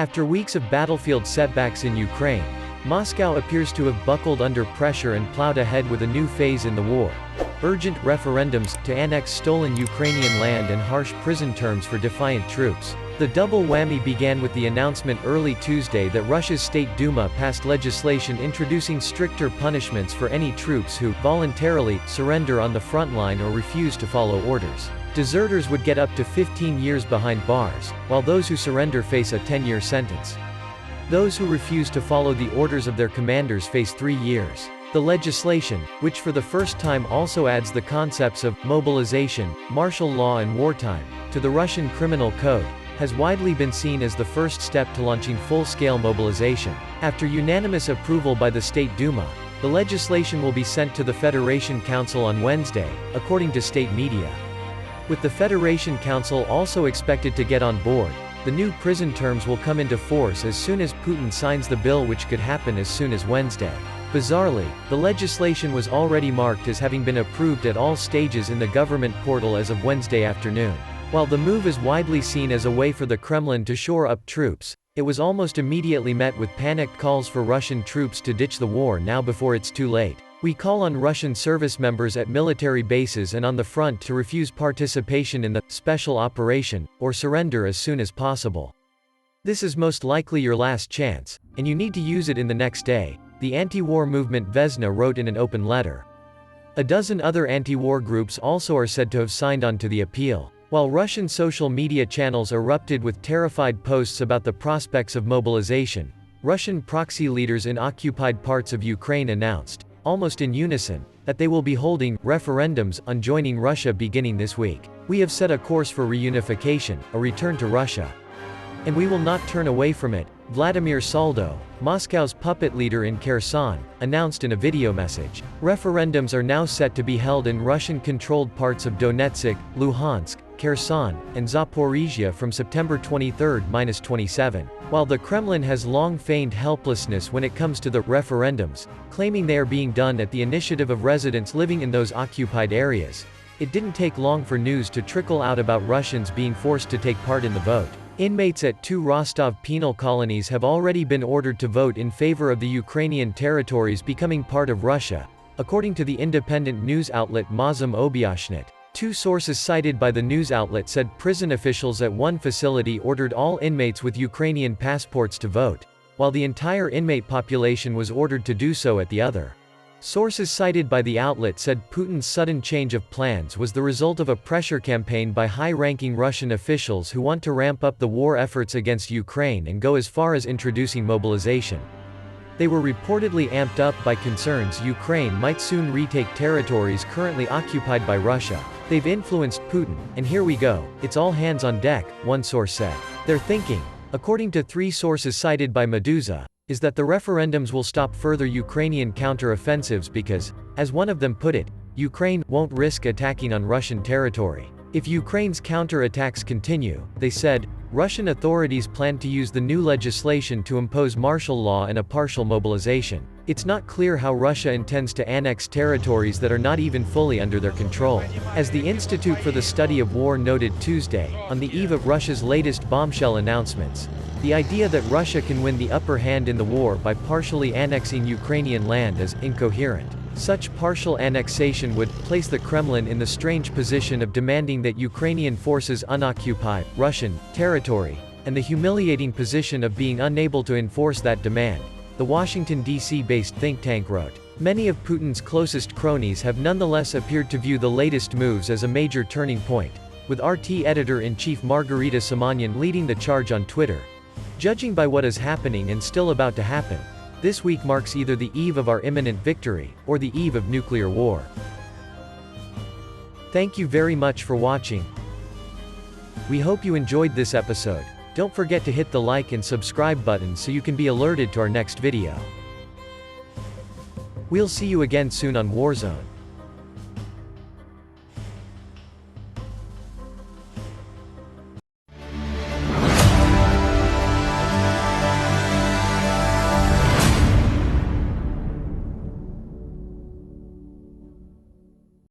After weeks of battlefield setbacks in Ukraine, Moscow appears to have buckled under pressure and plowed ahead with a new phase in the war. Urgent referendums to annex stolen Ukrainian land and harsh prison terms for defiant troops. The double whammy began with the announcement early Tuesday that Russia's State Duma passed legislation introducing stricter punishments for any troops who voluntarily surrender on the front line or refuse to follow orders. Deserters would get up to 15 years behind bars, while those who surrender face a 10-year sentence. Those who refuse to follow the orders of their commanders face 3 years. The legislation, which for the first time also adds the concepts of mobilization, martial law and wartime, to the Russian criminal code, has widely been seen as the first step to launching full-scale mobilization. After unanimous approval by the State Duma, the legislation will be sent to the Federation Council on Wednesday, according to state media. With the Federation Council also expected to get on board, the new prison terms will come into force as soon as Putin signs the bill, which could happen as soon as Wednesday. Bizarrely, the legislation was already marked as having been approved at all stages in the government portal as of Wednesday afternoon. While the move is widely seen as a way for the Kremlin to shore up troops, it was almost immediately met with panicked calls for Russian troops to ditch the war now before it's too late. We call on Russian service members at military bases and on the front to refuse participation in the special operation, or surrender as soon as possible. This is most likely your last chance, and you need to use it in the next day, the anti-war movement Vesna wrote in an open letter. A dozen other anti-war groups also are said to have signed on to the appeal. While Russian social media channels erupted with terrified posts about the prospects of mobilization, Russian proxy leaders in occupied parts of Ukraine announced, almost in unison, that they will be holding referendums on joining Russia beginning this week. We have set a course for reunification, a return to Russia. And we will not turn away from it, Vladimir Soldo, Moscow's puppet leader in Kherson, announced in a video message. Referendums are now set to be held in Russian-controlled parts of Donetsk, Luhansk, Kherson, and Zaporizhia from September 23–27. While the Kremlin has long feigned helplessness when it comes to the referendums, claiming they are being done at the initiative of residents living in those occupied areas, it didn't take long for news to trickle out about Russians being forced to take part in the vote. Inmates at 2 Rostov penal colonies have already been ordered to vote in favor of the Ukrainian territories becoming part of Russia, according to the independent news outlet Mazom Obyashnet. 2 sources cited by the news outlet said prison officials at one facility ordered all inmates with Ukrainian passports to vote, while the entire inmate population was ordered to do so at the other. Sources cited by the outlet said Putin's sudden change of plans was the result of a pressure campaign by high-ranking Russian officials who want to ramp up the war efforts against Ukraine and go as far as introducing mobilization. They were reportedly amped up by concerns Ukraine might soon retake territories currently occupied by Russia. They've influenced Putin, and here we go, it's all hands on deck, one source said. Their thinking, according to 3 sources cited by Meduza, is that the referendums will stop further Ukrainian counter-offensives because, as one of them put it, Ukraine won't risk attacking on Russian territory. If Ukraine's counter-attacks continue, they said, Russian authorities plan to use the new legislation to impose martial law and a partial mobilization. It's not clear how Russia intends to annex territories that are not even fully under their control. As the Institute for the Study of War noted Tuesday, on the eve of Russia's latest bombshell announcements, the idea that Russia can win the upper hand in the war by partially annexing Ukrainian land is incoherent. Such partial annexation would place the Kremlin in the strange position of demanding that Ukrainian forces unoccupy Russian territory, and the humiliating position of being unable to enforce that demand, the Washington, D.C.-based think tank wrote. Many of Putin's closest cronies have nonetheless appeared to view the latest moves as a major turning point, with RT editor-in-chief Margarita Simonyan leading the charge on Twitter. Judging by what is happening and still about to happen, this week marks either the eve of our imminent victory, or the eve of nuclear war. Thank you very much for watching. We hope you enjoyed this episode. Don't forget to hit the like and subscribe button so you can be alerted to our next video. We'll see you again soon on Warzone.